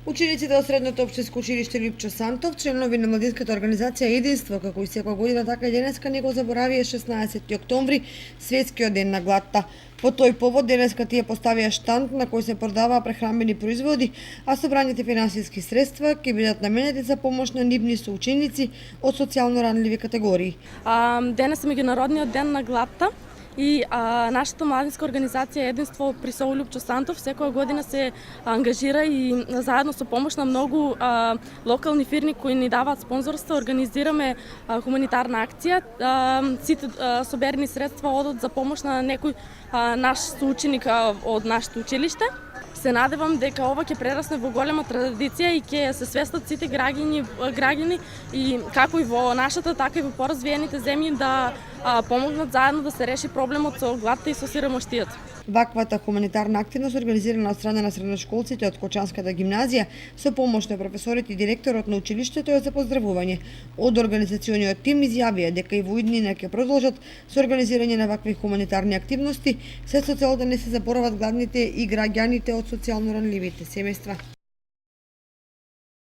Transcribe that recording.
Учениците од Средното општинско училиште Лјупчо Сантов, членови на младинската организација Единство, како и секоја година, така и денеска не го заборавија 16 октомври, светскиот ден на гладта. По тој повод денеска тие поставија штанд на кој се продаваа прехранбени производи, а собраните финансиски средства ќе бидат наменети за помош на нивни соученици од социјално ранливи категории. Денес е меѓународниот ден на гладта. И нашата младинска организација Единство при село Лјупчо Сантов секоја година се ангажира и заедно со помош на многу локални фирми кои ни даваат спонзорство организираме хуманитарна акција. Сите соберени средства одат за помош на некој наш соученик од нашето училиште. Се надевам дека ова ќе прерасне во голема традиција и ќе се свестат сите граѓани и како и во нашата, така и во поразвиените земји да помогнат заедно да се реши проблемот со гладта и со сиромаштијата. Ваквата хуманитарна активност организирана од страна на средношколците од Кочанската гимназија со помош на професорите и директорот на училиштето е за поздравување. Од организациониот тим изјавија дека и во иднина ќе продолжат со организирање на вакви хуманитарни активности, се со цел да не се заборават гладните и граѓаните од социјално ранливите семејства.